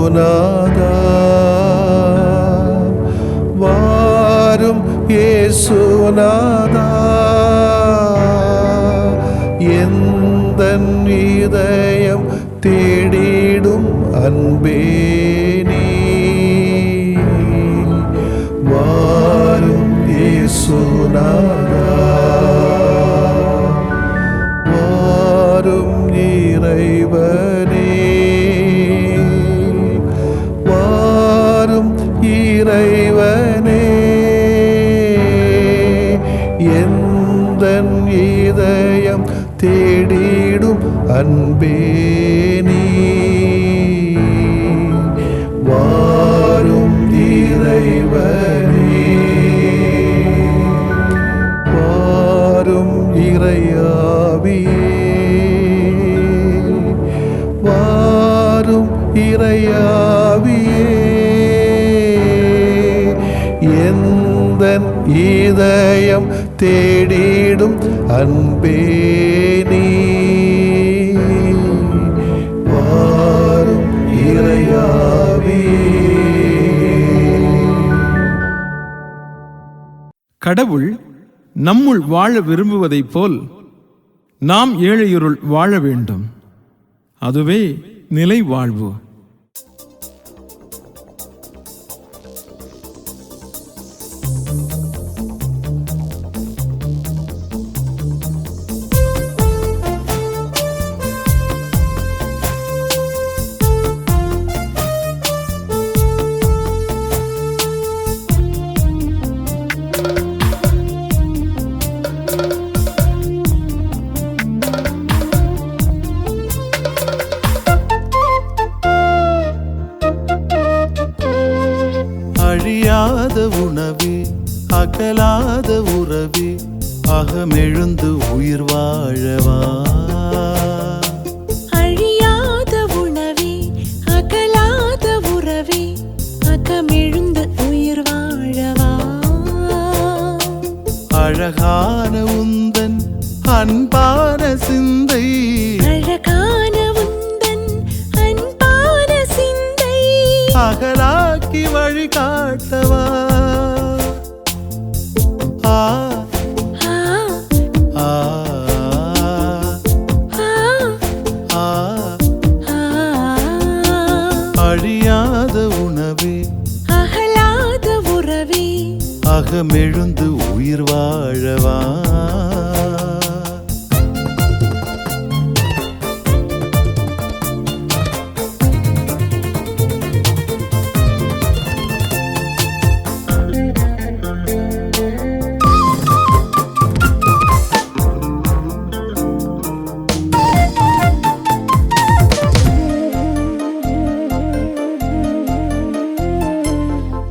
இயேசுநாதா வாரும் இயேசுநாதா எந்தன் இதயம் தேடிடும் அன்பே நீ வாரும் இயேசுநாதா வாரும் இறைவனே வாரும் இறைவனே எந்தன் இதயம் தேடிடும் அன்பே நீ வாரும் இறைவனே வாரும் இறையாவியே வாரும் இறையாவியே எந்தன் இதயம் தேடிடும் அன்பே நீ வாரும் இறையாவியே. கடவுள் நம்முள் வாழ விரும்புவதைப் போல் நாம் ஏழையுருள் வாழ வேண்டும். அதுவே நிலை வாழ்வு. அழியாத உணவே அகலாத உறவே அகமெழுந்து உயிர் வாழவா அழியாத உணவே அகலாத உறவே அகமெழுந்து உயிர் வாழவா அழகான உந்தன் அன்பான சிந்தை அழகான உந்தன் அன்பான சிந்தை அகலாக்கி வழி காட்டவா ஆ ஆ ஆ ஆ ஆ அழியாத உணவே அகலாத உறவே அகமெழுந்து உயிர் வாழவா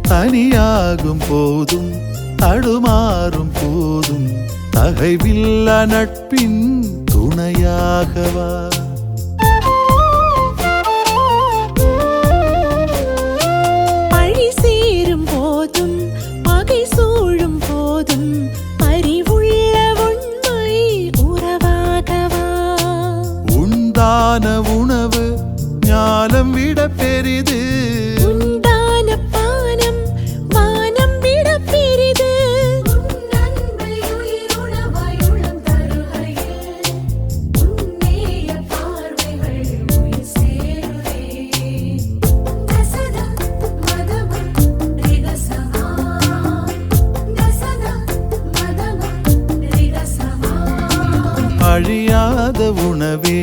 தனியாகும் போதும் தடுமாறும் போதும் தகைவில்லா நட்பின் துணையாகவா பழி சேரும் போதும் பகை சூழும் போதும் அறிவுள்ள உண்மை உறவாகவா உண்டான உணவு ஞானம் விட பெரிது உண்டான பானம் வானம் விட பெரிது உன்னன்பை உயிருணவாய் உளம் தருகையில் உன்னேய பார்வைகள் உயிர் சேருதே தசத மதம ரிகசமா தசத மதம ரிகசமா அழியாத உணவே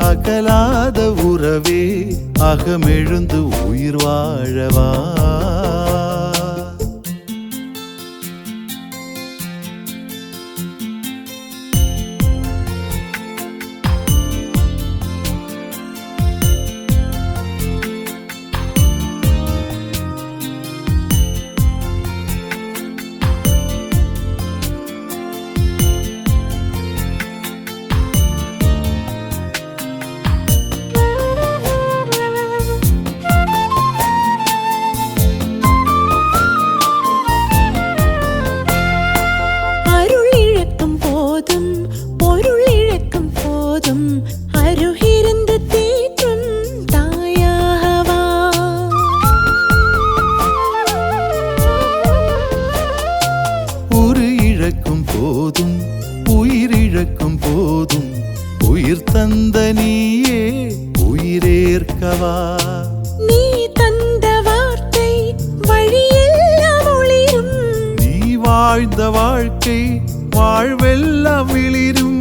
அகலாத உறவே அகமெழுந்து உயிர் வாழவா இழக்கும் போதும் உயிர் தந்த நீயே உயிரேற்கவா. நீ தந்த வார்த்தை வழியெல்லாம் ஒளிரும். நீ வாழ்ந்த வாழ்க்கை வாழ்வெல்லாம் விளிரும்.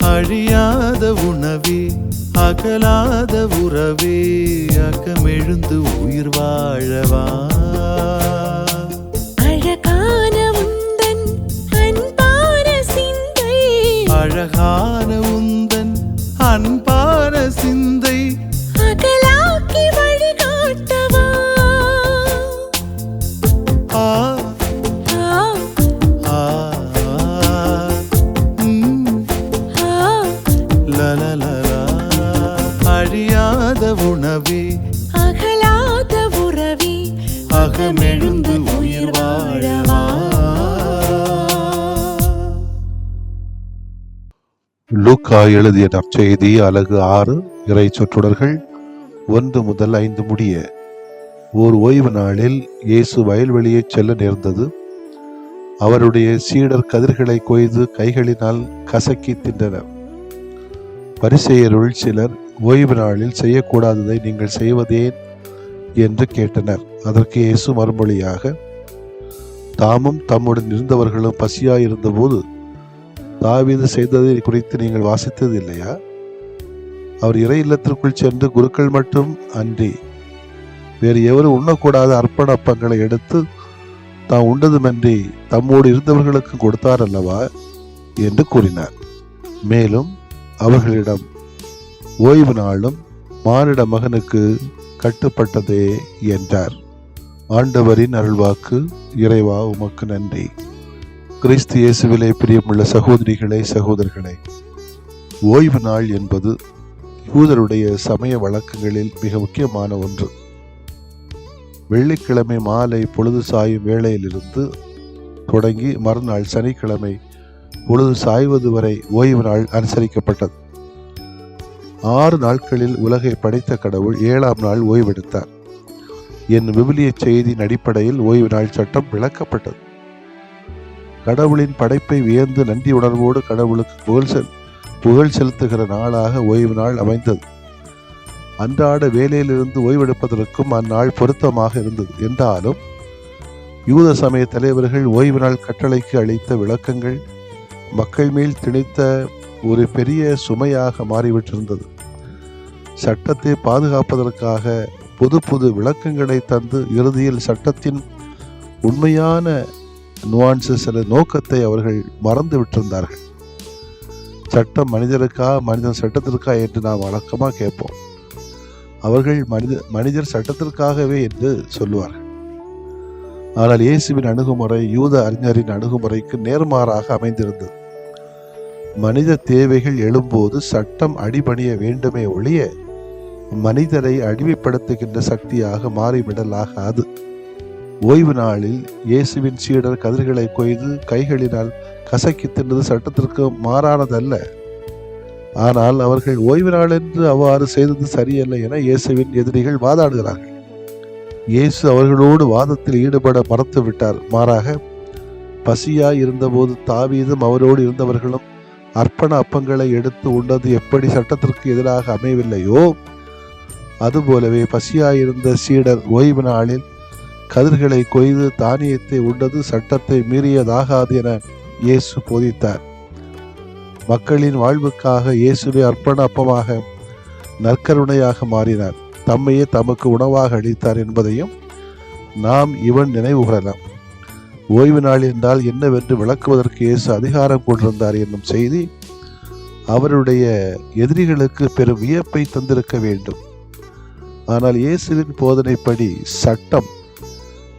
அழியாத உணவே அகலாத உறவே அகமெழுந்து உயிர் வாழவா. அழகான உந்தன் அன்பான சிந்தை. அழகான உந்தன் அன்பான சிந்தை அகலாக்கி வழிகாட்டவா. ஆ அழியாத உணவே அகலாத உறவே அகமெழுந்து உயிர் வாழவா. லூக்கா எழுதிய நற்செய்தி அலகு 6 இறை சொற்றொடர்கள் 1 முதல் 5 முடிய. ஓர் ஓய்வு நாளில் இயேசு வயல்வெளியே செல்ல நேர்ந்தது. அவருடைய சீடர் கதிர்களை கொய்து கைகளினால் கசக்கி தின்றனர். பரிசேயருள் சிலர், ஓய்வு நாளில் செய்யக்கூடாததை நீங்கள் செய்வதேன் என்று கேட்டனர். அதற்கு இயேசு மறுமொழியாக, தாமும் தம்முடன் இருந்தவர்களும் பசியாயிருந்தபோது தாவீது செய்ததை குறித்து நீங்கள் வாசித்தது இல்லையா? அவர் இறை இல்லத்திற்குள் சென்று குருக்கள் மட்டும் அன்றி வேறு எவரும் உண்ணக்கூடாத அர்ப்பண அப்பங்களை எடுத்து தாம் உண்டதுமன்றி தம்மோடு இருந்தவர்களுக்கு கொடுத்தார் அல்லவா என்று கூறினார். மேலும் அவர்களிடம், ஓய்வு நாளும் மானிட மகனுக்கு கட்டுப்பட்டதே என்றார். ஆண்டவரின் அருள்வாக்கு. இறைவா உமக்கு நன்றி. கிறிஸ்து இயேசுவிலே பிரியமுள்ள சகோதரிகளே, சகோதரர்களே, ஓய்வு நாள் என்பது யூதருடைய சமய வழக்கங்களில் மிக முக்கியமான ஒன்று. வெள்ளிக்கிழமை மாலை பொழுது சாயும் வேளையிலிருந்து தொடங்கி மறுநாள் சனிக்கிழமை பொழுது சாய்வது வரை ஓய்வு நாள் அனுசரிக்கப்பட்டது. 6 நாட்களில் உலகை படைத்த கடவுள் 7ஆம் நாள் ஓய்வெடுத்தார். என் விவிலிய செய்தியின் அடிப்படையில் ஓய்வு நாள் சட்டம் விளக்கப்பட்டது. கடவுளின் படைப்பை வியந்து நன்றி உணர்வோடு கடவுளுக்கு புகழ் செலுத்துகிற நாளாக ஓய்வு நாள் அமைந்தது. அன்றாட வேலையிலிருந்து ஓய்வெடுப்பதற்கும் அந்நாள் பொருத்தமாக இருந்தது. என்றாலும் யூத சமய தலைவர்கள் ஓய்வு நாள் கட்டளைக்கு அளித்த விளக்கங்கள் மக்கள் மேல் திணித்த ஒரு பெரிய சுமையாக மாறிவிட்டிருந்தது. சட்டத்தை பாதுகாப்பதற்காக புது விளக்கங்களை தந்து இறுதியில் சட்டத்தின் உண்மையான நுவான்சஸ் நோக்கத்தை அவர்கள் மறந்து விட்டிருந்தார்கள். சட்டம் மனிதருக்கா, மனிதன் சட்டத்திற்கா என்று நாம் வழக்கமாக கேட்போம். அவர்கள் மனிதர் சட்டத்திற்காகவே என்று சொல்லுவார்கள். ஆனால் இயேசுவின் அணுகுமுறை யூத அறிஞரின் அணுகுமுறைக்கு நேர்மாறாக அமைந்திருந்தது. மனித தேவைகள் எழும்போது சட்டம் அடிபணிய வேண்டுமே ஒழிய மனிதரை அடிமைப்படுத்துகின்ற சக்தியாக மாறிவிடலாகாது. ஓய்வு நாளில் இயேசுவின் சீடர் கதிர்களை கொய்து கைகளினால் கசக்கி தின்றது சட்டத்திற்கு மாறானதல்ல. ஆனால் அவர்கள் ஓய்வு நாள் என்று அவ்வாறு செய்தது சரியல்ல என இயேசுவின் எதிரிகள் வாதாடுகிறார்கள். இயேசு அவர்களோடு வாதத்தில் ஈடுபட மறுத்து விட்டார். மாறாக, பசியாய் இருந்தபோது தாவீதும் அவரோடு இருந்தவர்களும் அர்ப்பண அப்பங்களை எடுத்து உண்டது எப்படி சட்டத்திற்கு எதிராக அமையவில்லையோ, அதுபோலவே பசியாயிருந்த சீடர் ஓய்வு நாளில் கதிர்களை கொய்து தானியத்தை உண்டது சட்டத்தை மீறியதாகாது என இயேசு போதித்தார். மக்களின் வாழ்வுக்காக இயேசுவை அர்ப்பண அப்பமாக நற்கருணையாக மாறினார். தம்மையே தமக்கு உணவாக அளித்தார் என்பதையும் நாம் இவன் நினைவு கூறலாம். ஓய்வு நாள் என்றால் என்னவென்று விளக்குவதற்கு இயேசு அதிகாரம் கொண்டிருந்தார் என்னும் செய்தி அவருடைய எதிரிகளுக்கு பெரும் வியப்பை தந்திருக்க வேண்டும். ஆனால் இயேசுவின் போதனைப்படி சட்டம்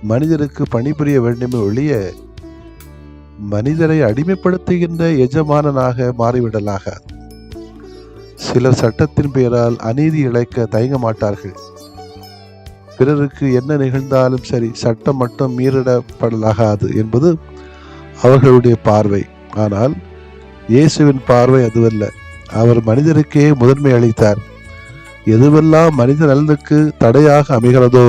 மனிதருக்கு பணிபுரிய வேண்டுமே ஒழிய மனிதரை அடிமைப்படுத்துகின்ற எஜமானனாக மாறிவிடலாகாது. சிலர் சட்டத்தின் பெயரால் அநீதி இழைக்க தயங்க மாட்டார்கள். பிறருக்கு என்ன நிகழ்ந்தாலும் சரி, சட்டம் மட்டும் மீறிடப்படலாகாது என்பது அவர்களுடைய பார்வை. ஆனால் இயேசுவின் பார்வை அதுவல்ல. அவர் மனிதருக்கே முதன்மை அளித்தார். எதுவெல்லாம் மனித நலனுக்கு தடையாக அமைகிறதோ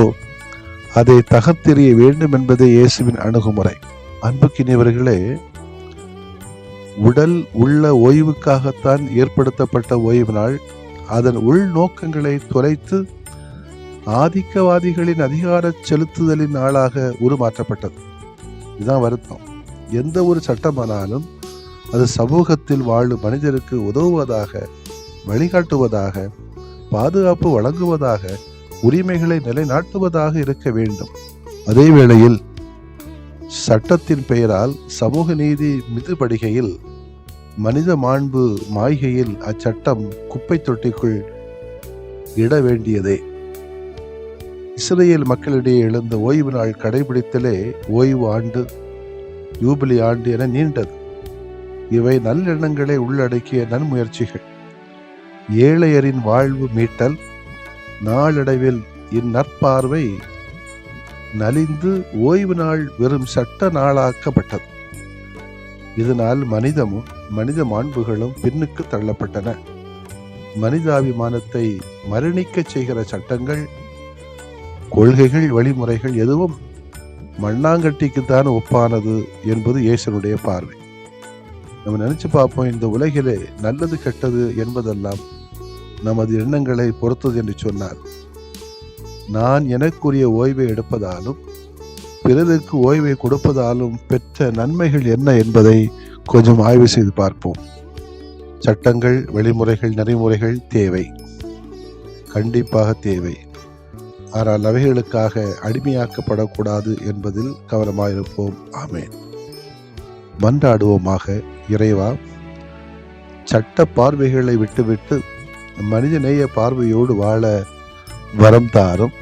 அதை தகர்த்தெறிய வேண்டும் என்பதே இயேசுவின் அணுகுமுறை. அன்புக்கினியவர்களே, உடல் உள்ள ஓய்வுக்காகத்தான் ஏற்படுத்தப்பட்ட ஓய்வு நாள் அதன் உள்நோக்கங்களை தொலைத்து ஆதிக்கவாதிகளின் அதிகார செலுத்துதலின் நாளாக உருமாற்றப்பட்டது. இதுதான் வருத்தம். எந்த ஒரு சட்டமானாலும் அது சமூகத்தில் வாழும் மனிதருக்கு உதவுவதாக, வழிகாட்டுவதாக, பாதுகாப்பு வழங்குவதாக, உரிமைகளை நிலைநாட்டுவதாக இருக்க வேண்டும். அதே வேளையில் சட்டத்தின் பெயரால் சமூக நீதி மிதிபடுகையில், மனித மாண்பு மாய்கையில் அச்சட்டம் குப்பை தொட்டிக்குள் இட வேண்டியதே. இஸ்ரேல் மக்களிடையே எழுந்த ஓய்வு நாள் கடைபிடித்தலே ஓய்வு ஆண்டு, யூபிலி ஆண்டு என நீண்டது. இவை நல்லெண்ணங்களை உள்ளடக்கிய நன்முயற்சிகள். ஏழையரின் வாழ்வு மீட்டல். நாளடைவில் இந்நற்பார்வை நலிந்து ஓய்வு நாள் வெறும் சட்ட நாளாக்கப்பட்டது. இதனால் மனிதமும் மனித மாண்புகளும் பின்னுக்கு தள்ளப்பட்டன. மனிதாபிமானத்தை மரணிக்க செய்கிற சட்டங்கள், கொள்கைகள், வழிமுறைகள் எதுவும் மண்ணாங்கட்டிக்குத்தான் ஒப்பானது என்பது இயேசுனுடைய பார்வை. நம்ம நினைச்சு பார்ப்போம், இந்த உலகிலே நல்லது கெட்டது என்பதெல்லாம் நமது எண்ணங்களை பொறுத்தது என்று சொன்னார். நான் எனக்குரிய ஓய்வை எடுப்பதாலும் பிறருக்கு ஓய்வை கொடுப்பதாலும் பெற்ற நன்மைகள் என்ன என்பதை கொஞ்சம் ஆய்வு செய்து பார்ப்போம். சட்டங்கள், வழிமுறைகள், நெறிமுறைகள் தேவை, கண்டிப்பாக தேவை. ஆனால் அவைகளுக்காக அடிமையாக்கப்படக்கூடாது என்பதில் கவனமாயிருப்போம். ஆமென். மன்றாடுவோமாக. இறைவா, சட்ட பார்வைகளை விட்டுவிட்டு மனிதநேய பார்வையோடு வாழ வரம் தாரும்.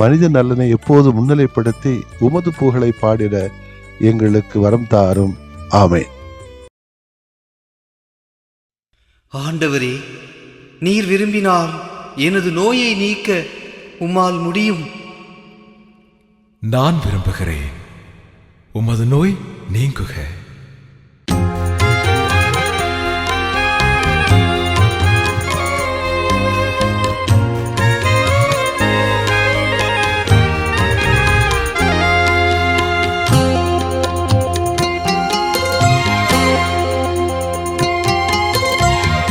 மனித நலனை எப்போது முன்னிலைப்படுத்தி உமது புகழை பாடிட எங்களுக்கு வரம் தாரும். ஆமென். ஆண்டவரே, நீர் விரும்பினால் எனது நோயை நீக்க உம்மால் முடியும். நான் விரும்புகிறேன், உமது நோய் நீங்குக.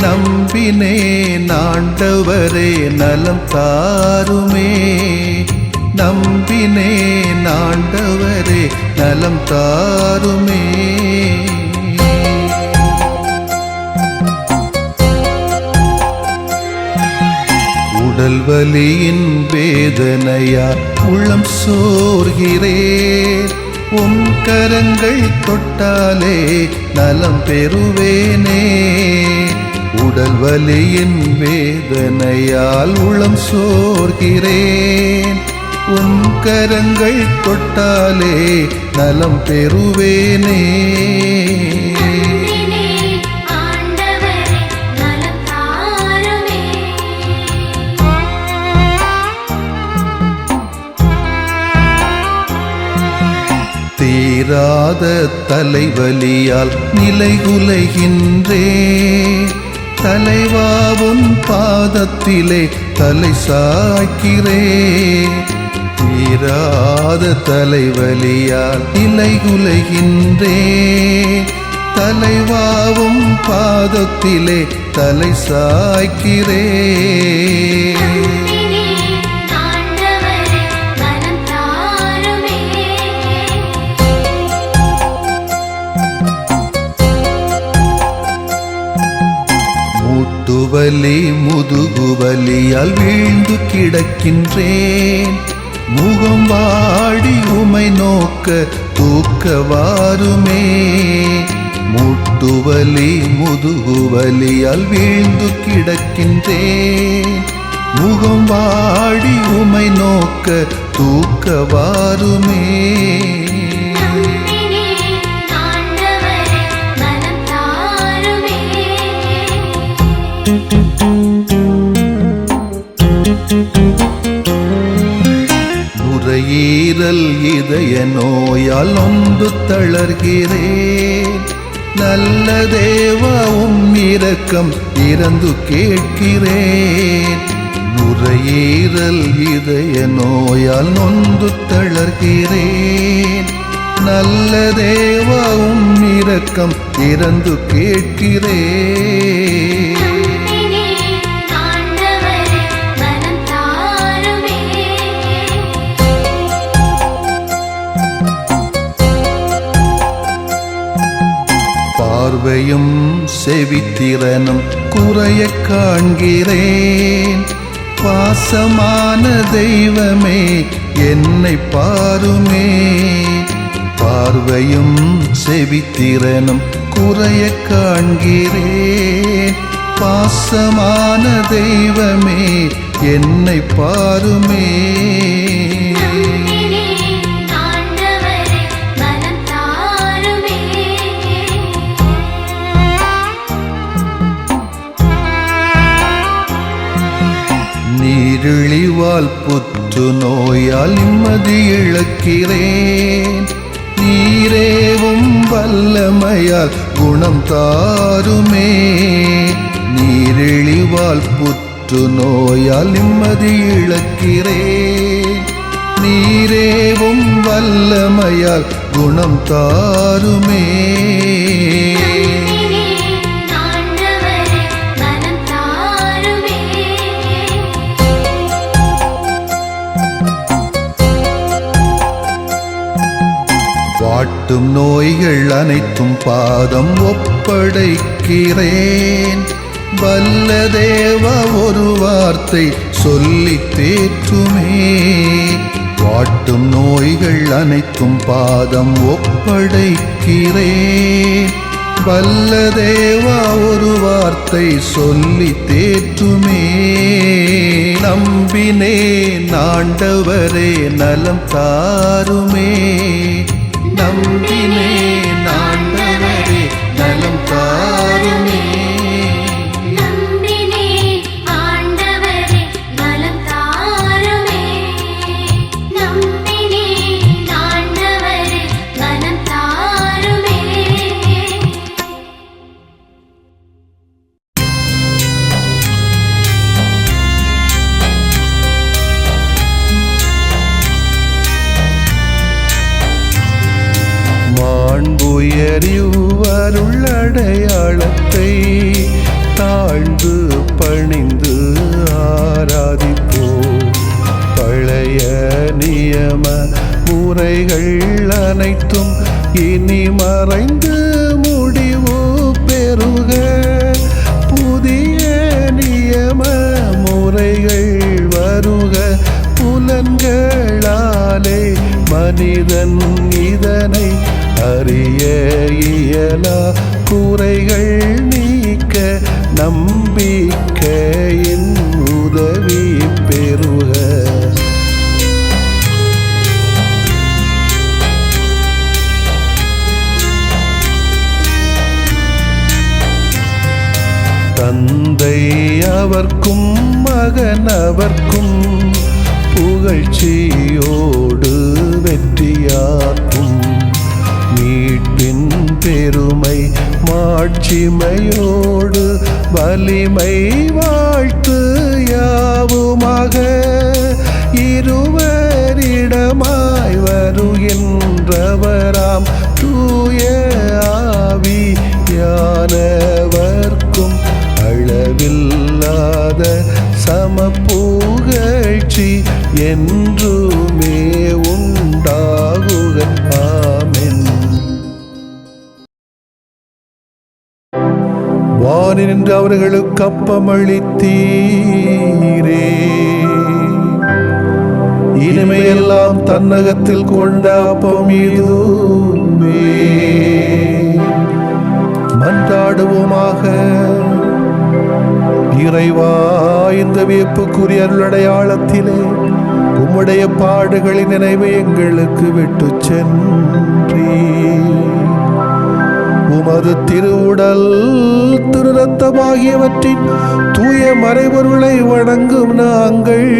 நம்பினேன் ஆண்டவரே, நலம் தாருமே. நம்பினேன் ஆண்டவரே, நலம் தாருமே. உடல் வலியின் வேதனையா உள்ளம் சோர்கிறேன். உம் கரங்கள் தொட்டாலே நலம் பெறுவேனே. உடல் வலியின் வேதனையால் உளம் சோர்கிறேன். உன் கரங்கள் தொட்டாலே நலம் பெறுவேனே. தீராத தலைவலியால் நிலைகுலைகின்றேன். தலைவாவும் பாதத்திலே தலை சாய்க்கிறேன். தீராத தலைவலியால் நிலைகுலைகின்றேன். தலைவாவும் பாதத்திலே தலை சாய்க்கிறேன். முட்டுவலி முதுகுவலியால் வீழ்ந்து கிடக்கின்றேன். முகம் வாடி உமை நோக்க தூக்கவாருமே. முட்டுவலி முதுகுவலியால் வீழ்ந்து கிடக்கின்றேன். முகம் வாடி உமை நோக்க தூக்கவாருமே. நோயால் நொந்து தளர்கிறேன். நல்ல தேவா இரக்கம் இறந்து கேட்கிறேன். நுரையீரல் இதய நோயால் நொந்து தளர்கிறேன். நல்ல தேவா இரக்கம் இறந்து கேட்கிறேன். பார்வையும் செவித்திறனும் குறைய காண்கிறேன். பாசமான தெய்வமே என்னை பாருமே. பார்வையும் செவித்திறனும் குறைய காண்கிறேன். பாசமான தெய்வமே என்னை பாருமே. நீரிழிவால் புற்று நோயால் நிம்மதி இழக்கிறேன். நீரேவும் வல்லமையால் குணம் தாருமே. நீரிழிவால் புற்று நோயால் நிம்மதி இழக்கிறேன். நீரேவும் வல்லமையால் குணம் தாருமே. வாட்டும் நோய்கள் அனைத்தும் பாதம் ஒப்படைக்கிறேன். வல்ல தேவா ஒரு வார்த்தை சொல்லி தேற்றுமே. வாட்டும் நோய்கள் அனைத்தும் பாதம் ஒப்படைக்கிறேன். வல்ல தேவா ஒரு வார்த்தை சொல்லி தேற்றுமே. நம்பினேன் ஆண்டவரே நலம் தாருமே. நம்பினேன் ஆண்டவரே நலம் தாருமே. நம்பினேன் ஆண்டவரே நலம் தாருமே. நம்பினேன் ஆண்டவரே நலம் தாருமே. மாண்புயரிவருள்ளடையாளத்தை தாழ்ந்து பணிந்து ஆராதிப்போம். பழைய நியம முறைகள் அனைத்தும் இனி மறைந்து முடிவு பெறுக. புதிய நியம முறைகள் வருக. புலன்களாலே மனிதன் இதனை அறிய இயலா. குறைகள் நீக்க நம்பிக்கையின் உதவி பெறுக. தந்தை அவர்க்கும் மகன் அவர்க்கும் புகழ்ச்சியோடு வெற்றியாக்கும். மீட்பின் பெருமை மாட்சிமையோடு வலிமை வாழ்த்து யாவுமாக. இருவரிடமாய் வருகின்றவராம் தூய ஆவியானவர்க்கும் அளவில்லாத சமப்புகழ்ச்சி என்றுமே உண்டாகுக. ஆமென். வானின்று அவர்களுக்கு அப்பமளித்தீரே. இனிமையெல்லாம் தன்னகத்தில் கொண்ட அப்பம் இதுவே. மன்றாடுவோமாக. இறைவா, இந்த வியப்புக்குரிய அருளடையாளத்திலே உம்முடைய பாடுகளின் நினைவை எங்களுக்கு விட்டு சென்றீ. உமது திருவுடல் திரு ரத்தமாகியவற்றின் தூய மறைபொருளை வணங்கும் நாங்கள்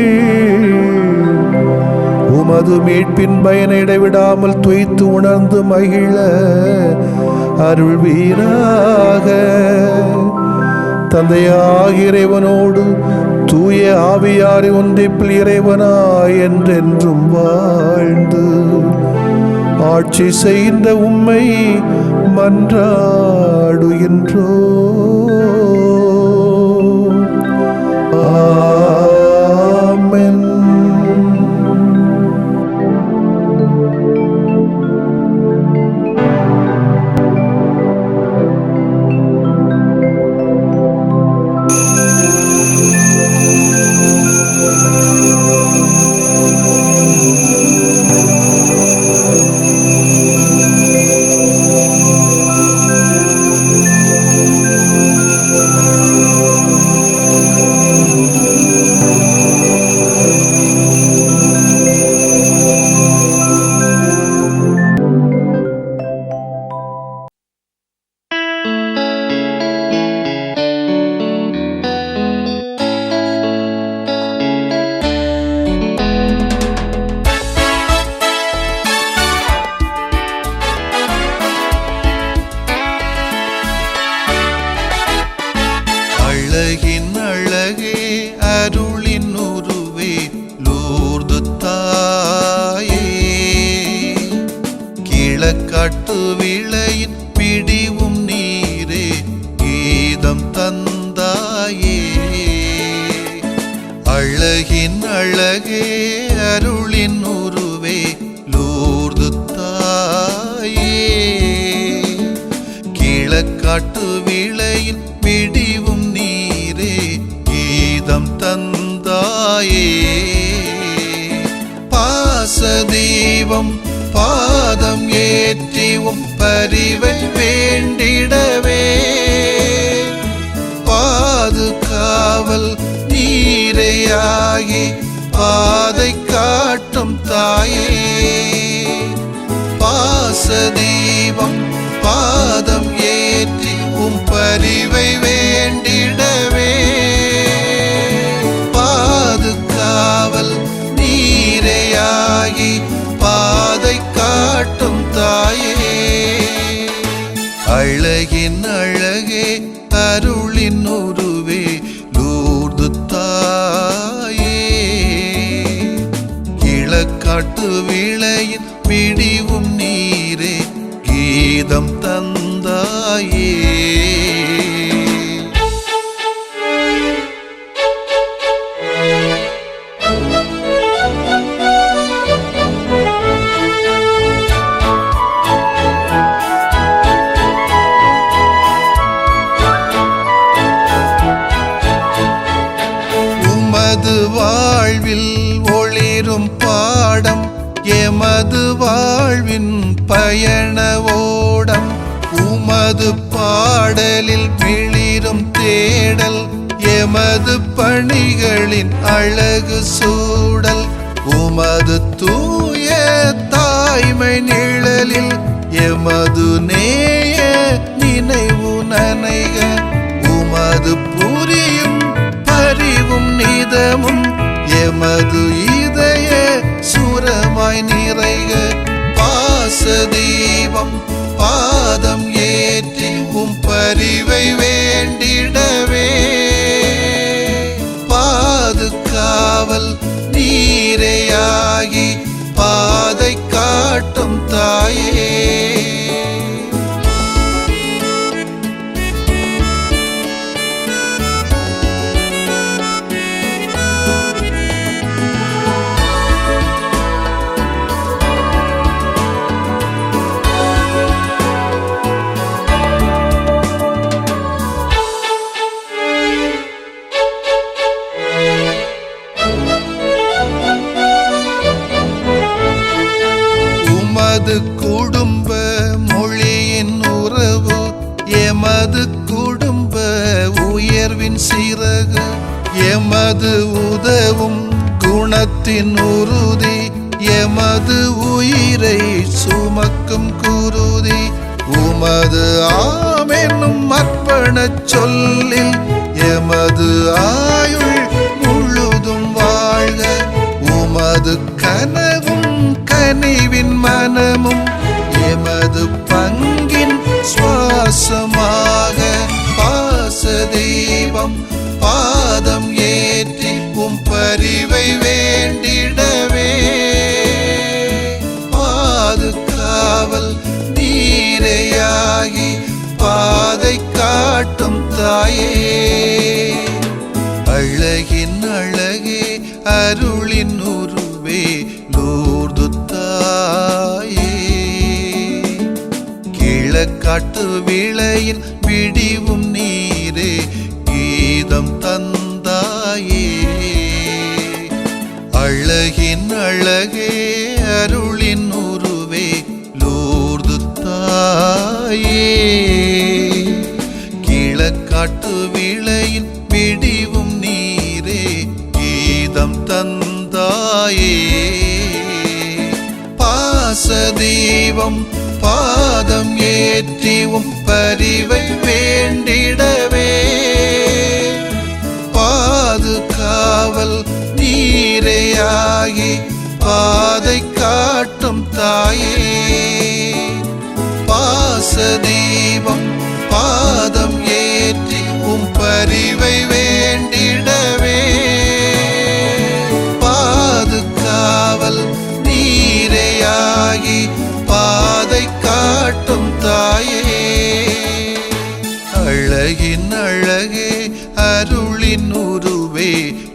உமது மீட்பின் பயனை இடைவிடாமல் துய்த்து உணர்ந்து மகிழ அருள்வீராக. தந்தையாகிய இறைவனோடு தூய ஆவியாரை ஒன்றிப்பில் இறைவனாய் என்றென்றும் வாழ்ந்து ஆட்சி செய்கின்ற உம்மை மன்றாடுகின்றோ. ஆமென். அழகின் அழகே அருளின் உருவே லூர்து தாயே, கிழக்காட்டு விளையின் பிடிவும் நீரே கீதம் தந்தாயே. அழகின் அழகே அருளின் உருவே லூர்து தாயே, கிழக்காட்டு விளையின் பிடிவும் நீரே கீதம் தந்தாயே. பாசதீபம் பாதம் ஏற்றிவும் பரிவை வேண்டிடவே, பாதுகாவல் நீரையாகி பாதை காட்டும் தாயே. பாசதீபம் பாதம் ஏற்றி உம் பரிவை வேண்டிடவே, பாதுகாவல் நீரையாகி பாதை காட்டும் தாயே. அழகின் அழகே அருளின் உருவே லூர்து தாயே, கிழக்காட்டு விளையின் பிடிவும் நீரே கீதம் தந்தாயே. உமது வாழ்வில் ஒளிரும் பாடம் எமது வாழ்வின் பயண ஓடம். உமது பாடலில் மிளிரும் தேடல் எமது பணிகளின் அழகு சூடல். உமது தூய தாய்மை நிழலில் எமது நேய நினைவு நனைக. உமது புரியும் பரிவும் நிதமும் எமது இதய சுரமாய் நிறைக. பாசதீபம் பாதம் ஏற்றி உம் பரிவை வேண்டிடவே, பாதுகாவல் நீரையாகி பாதை காட்டும் தாயே. எமது குடும்ப மொழியின் உறவு, எமது குடும்ப உயர்வின் சிறகு, எமது உதவும் குணத்தின் உறுதி, எமது உயிரை சுமக்கும் குருதி. உமது ஆமென்னும் அர்ப்பணச் சொல்லில் எமது ஆயுள் முழுதும் வாழ்க. உமது கனவும் தாயே. அழகின் அழகே அருளின் உருவே லூர்து தாயே. கிழக்காட்டு விளையின் விடிவும் நீரே கீதம் தந்தாயே. அழகின் அழகே அருளின் உருவே லூர்து தாயே. கிழக்காட்டு விளையின் விடிவும் நீரே கீதம் தந்தாயே. பாசதீபம் பாதம் ஏற்றிவும் பரிவை வேண்டிடவே. பாதுகாவல் நீரையாகி பாதை காட்டும் தாயே. பாசதீபம் பாதம் ஏற்றி பரிவை வேண்டிடவே. பாதுகாவல் நீரையாகி பாதை காட்டும் தாயே. அழகின் அழகே அருளின் உருவே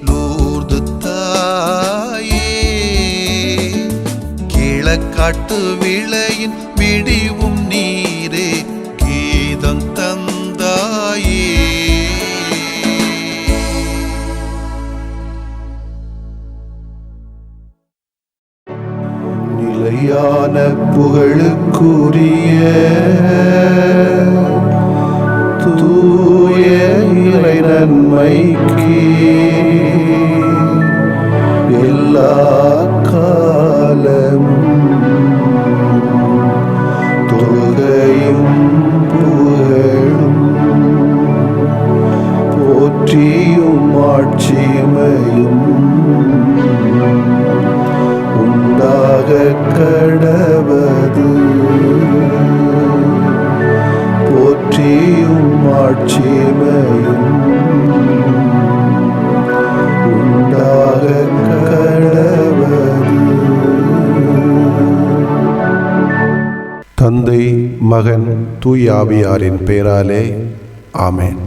லூர்து தாயே. கிழக்காட்டு விளையின் விடிவும் நீரே கீதம் தந்தாயே. நிலையான புகழுக்குரிய தூய இறை நன்மைக்கு எல்லா காலமும் தொழுகையும் புகழும் போற்றியும் ஆட்சிமையும் உண்டாக கடவது. போற்றியும் ஆட்சிமையும் உண்டாக கடவது. தந்தை மகன் தூய ஆவியாரின் பெயராலே ஆமென்.